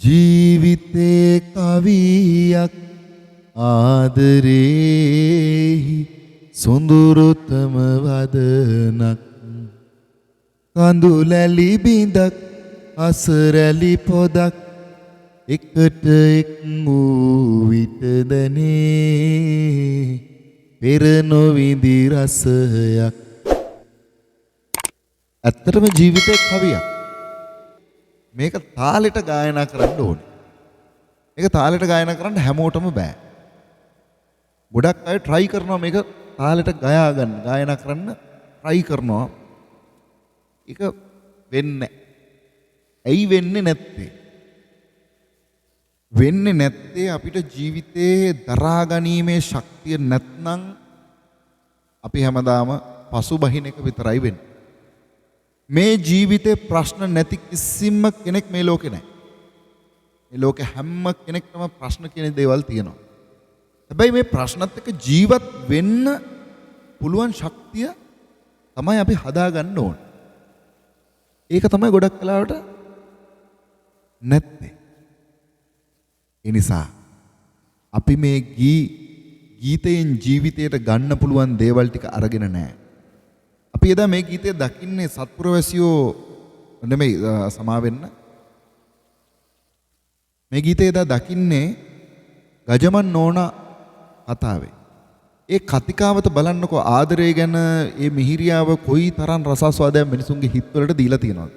ජීවිතේ කවියක් ආදරේහි සොඳුරුතම වදනක් කඳුලැලි බිඳක් අසරැලි පොදක් එකට එක් වූ විට දැනේ පෙර නොවිඳි රසයක්. ඇත්තටම ජීවිතේ කවියක්. මේක තාලෙට ගායනා කරන්න ඕනේ. මේක තාලෙට ගායනා කරන්න හැමෝටම බෑ. ගොඩක් අය try කරනවා මේක තාලෙට ගායනා කරන්න try කරනවා. ඒක වෙන්නේ නැහැ. ඇයි වෙන්නේ නැත්තේ? වෙන්නේ නැත්තේ අපිට ජීවිතේ දරා ගැනීමේ ශක්තිය නැත්නම් අපි හැමදාම පසුබහින එක විතරයි වෙන්නේ. මේ ජීවිතේ ප්‍රශ්න නැති කිසිම කෙනෙක් මේ ලෝකේ නැහැ. මේ ලෝකේ හැම කෙනෙක්ටම ප්‍රශ්න කියන දේවල් තියෙනවා. හැබැයි මේ ප්‍රශ්නත් එක්ක ජීවත් වෙන්න පුළුවන් ශක්තිය තමයි අපි හදාගන්න ඕන. ඒක තමයි ගොඩක් වෙලාවට නැත්තේ. ඒ නිසා අපි මේ ගීතයෙන් ජීවිතයට ගන්න පුළුවන් දේවල් ටික අරගෙන නැහැ. අපි එදා මේ ගීතය දකින්නේ සත්පුරවැසියෝ නෙමෙයි සමා වෙන්න. මේ ගීතය එදා දකින්නේ ගජමන් නෝනා කතාවේ. ඒ කතිකාවත බලන්නකෝ ආදරය ගැන ඒ මිහිරියාව කොයි තරම් රසාස්වාදයක් මිනිසුන්ගේ හිත්වලට දීලා තියෙනවද?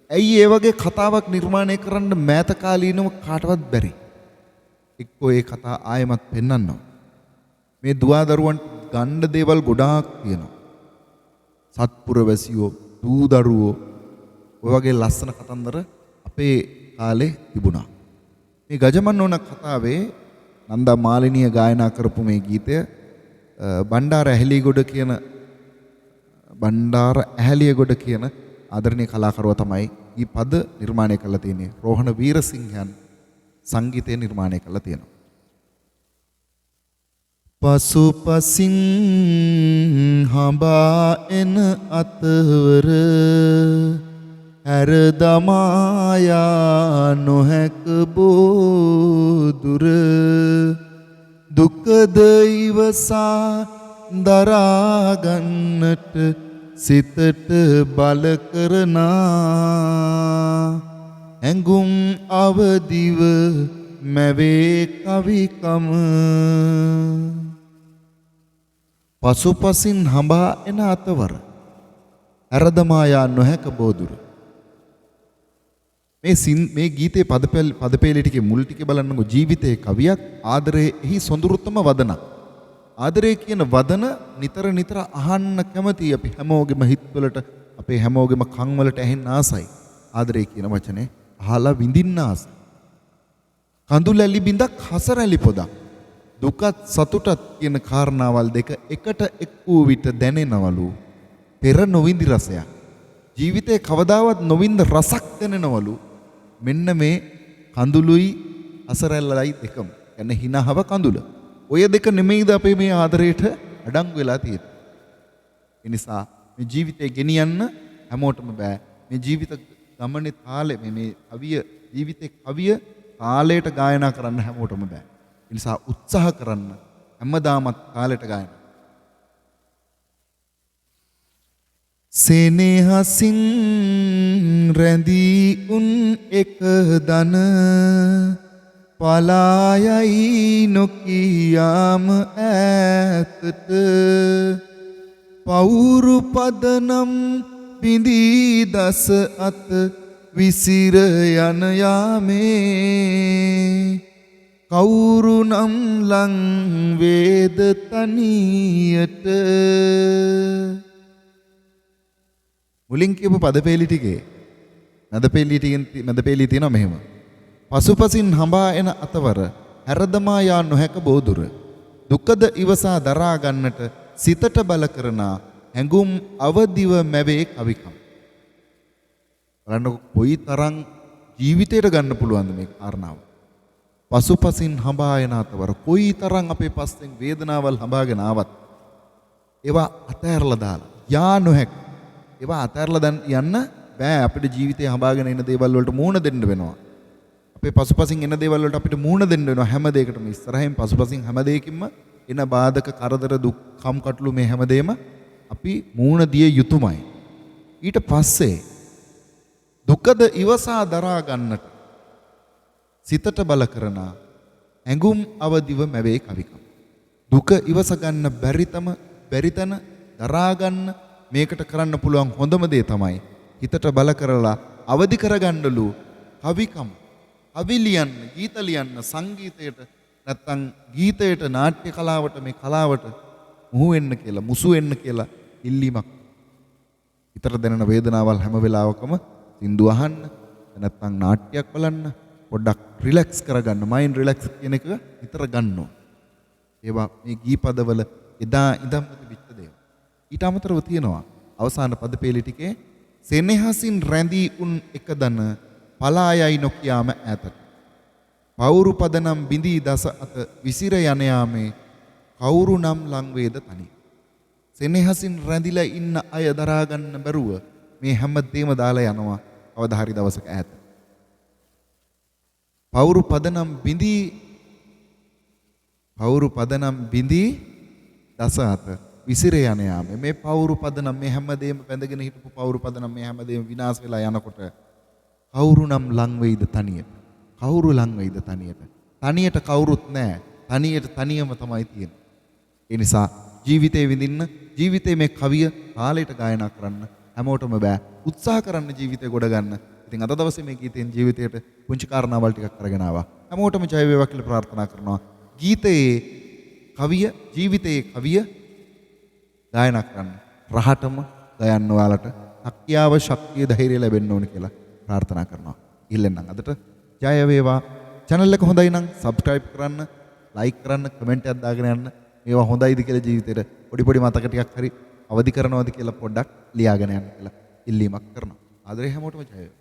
ඇයි ඒ වගේ කතාවක් නිර්මාණය කරන්න මෑත කාලීනව කාටවත් බැරි? එක්කෝ ඒ කතා ආයෙමත් පෙන්වන්නවා. මේ දුවා දරුවන්ට ගන්න දේවල් ගොඩාක් තියෙනවා. සත්පුරවැසියෝ, දූ දරුවෝ ඔය වගේ ලස්සන කතන්දර අපේ කාලේ තිබුණා. මේ ගජමන් නෝනා කතාවේ නන්දා මාලිනිය ගායනා කරපු මේ ගීතය බණ්ඩාර ඇහැලියගොඩ කියන ආදරණීය කලාකරුවා තමයි මේ පද නිර්මාණය කරලා තියෙන්නේ. රෝහණ වීරසිංහයන් සංගීතය නිර්මාණය කරලා තියෙනවා. පසුපසින් හඹා එන අතවර ඇර දමායා නොහැක බෝදුර දුකද ඉවසා දරා ගන්නට සිතට බල කරනා ඇඟුම් අවදිව මැවේ කවිකම. පසුපසින් හඹා එන අතවර ඇරදමායා නොහැක බෝදුර. මේ ගීතේ පදපේලි ටිකේ මුල් ටික බලන්නකො. ජීවිතේ කවියක් ආදරේහි සොඳුරුතම වදන. ආදරේ කියන වදන නිතර නිතර අහන්න කැමති අපි හැමෝගෙම හිත්වලට අපේ හැමෝගෙම කන් වලට ඇහෙන්න ආසයි. ආදරේ කියන වචනේ අහලා විඳින්න ආසයි. කඳුලැලි බිඳක් හසරැලි පොදක් දුකත් සතුටත් කියන කාරණාවල් දෙක එකට එක් වූ විට දැනෙනවලු පෙර නොවිඳි රසයක්. ජීවිතේ කවදාවත් නොවින්ද රසක් දැනෙනවලු. මෙන්න මේ කඳුළුයි අසරැල්ලයි දෙකම. කියන්නේ හිනහව කඳුල. ඔය දෙක නෙමෙයිද අපේ මේ ආදරයට අඩංගු වෙලා තියෙන්නේ. ඒ නිසා මේ ජීවිතේ ගෙනියන්න හැමෝටම බෑ. මේ ජීවිත ගමනේ තාලෙ මේ කවිය ජීවිතේ කවිය තාලයට ගායනා කරන්න හැමෝටම බෑ. ඒ නිසා උත්සාහ කරන්න හැමදාමත් තාලයට ගායනා. සෙනෙහසින් රැඳී උන් එක දන පලායයි නොකියාම ඈතට පවුරු පදනම් බිඳී දස අත විසිර යන යාමේ කවුරු නම් ලං වේද තනියට. මුලින් කියපු පදපේලි ටිකේ මැදපේලි තියෙනවා මෙහෙම. පසුපසින් හඹා එන අතවර හැරදමා යා නොහැක බෝදුර දුකද ඉවසා දරා ගන්නට සිතට බල කරන හැඟුම් අවදිව මැවේ කවිකම්. බලන්නකො කොයි තරම් ජීවිතයට ගන්න පුළුවන්ද මේ කාරණාව. පසුපසින් හඹා එන අතවර කොයි තරම් අපේ පස්සෙන් වේදනාවල් හඹාගෙන ආවත් ඒවා අතහැරලා දාලා යා නොහැක ඒවා අතහැරලා දැන් යන්න බෑ. අපිට ජීවිතේ හඹාගෙන ඉන්න දේවල් වලට මුහුණ දෙන්න වෙනවා. අපේ පසුපසින් එන දේවල් වලට අපිට මූණ දෙන්න වෙනවා හැම දෙයකටම. ඉස්සරහින් පසුපසින් හැම දෙයකින්ම එන බාධක කරදර දුක් කම්කටොළු මේ හැමදේම අපි මූණ දිය යුතුමයි. ඊට පස්සේ දුකද ඉවසා දරා ගන්නට සිතට බල කරන ඇඟුම් අවදිව මැවේ කවිකම්. දුක ඉවස ගන්න බැරිතන දරා ගන්න මේකට කරන්න පුළුවන් හොඳම දේ තමයි හිතට බල කරලා අවදි කරගන්නලු කවිකම්. කවි ලියන්න, ගීත ලියන්න, සංගීතයට නැත්තම් ගීතයට, නාට්‍ය කලාවට, මේ කලාවට මුහු වෙන්න කියලා, මුසු වෙන්න කියලා ඉල්ලීමක්. හිතට දැනෙන වේදනාවල් හැම වෙලාවකම සින්දු අහන්න, නැත්තම් නාට්‍යයක් බලන්න, පොඩ්ඩක් රිලැක්ස් කරගන්න, මයින්ඩ් රිලැක්ස් කියන එක විතර ගන්නවා. ඒවා මේ ගීපදවල එදා ඉඳන්ම තිබිච්ච දේවල්. ඊට අමතරව තියෙනවා අවසාන පද පෙළි ටිකේ සෙනෙහසින් රැඳී උන් එකදන පලායයි නොකියාම ඈතට. පවුරු පදනම් බිඳී දස අත විසිර යන යාමේ කවුරු නම් ලං වේද තනි. සෙනෙහසින් රැඳිලා ඉන්න අය දරා ගන්න බැරුව මේ හැම දෙයක්ම දාලා යනවා කවදා හරි දවසක ඈත. පවුරු පදනම් බිඳී දස අත විසිර යන යාමේ මේ පවුරු පදනම් මේ හැම දෙයක්ම බැඳගෙන හිටපු පවුරු පදනම් මේ හැම දෙයක්ම විනාශ වෙලා යනකොට කවුරු නම් ලං වෙයිද තනියට? කවුරු ලං වෙයිද තනියට? තනියට කවුරුත් නැහැ. තනියම තමයි තියෙන්නේ. ඒ නිසා ජීවිතේ විඳින්න, ජීවිතේ මේ කවිය කාලයට ගායනා කරන්න හැමෝටම බෑ. උත්සාහ කරන්න ජීවිතේ ගොඩ ගන්න. ඉතින් අද දවසේ මේ ගීතෙන් ජීවිතයට පුංචි කාරණාවල් ටිකක් අරගෙන ආවා. හැමෝටම ජය වේවා කියලා ප්‍රාර්ථනා කරනවා. ගීතයේ කවිය, ජීවිතයේ කවිය ගායනා කරන්න. රහටම ගයන්න ඔයාලට හැකියාව, ශක්තිය, ධෛර්යය ලැබෙන්න ඕන කියලා ප්‍රාර්ථනා කරනවා. ඉල්ලෙන්නම් අදට ජය වේවා. channel එක හොඳයි නම් subscribe කරන්න, like කරන්න, comment එකක් දාගෙන යන්න. මේවා හොඳයිද කියලා ජීවිතේට පොඩි මතක ටිකක් හරි අවදි කරනවාද කියලා පොඩ්ඩක් ලියාගෙන යන්න කියලා ඉල්ලීමක් කරනවා. ආදරේ හැමෝටම ජය වේවා.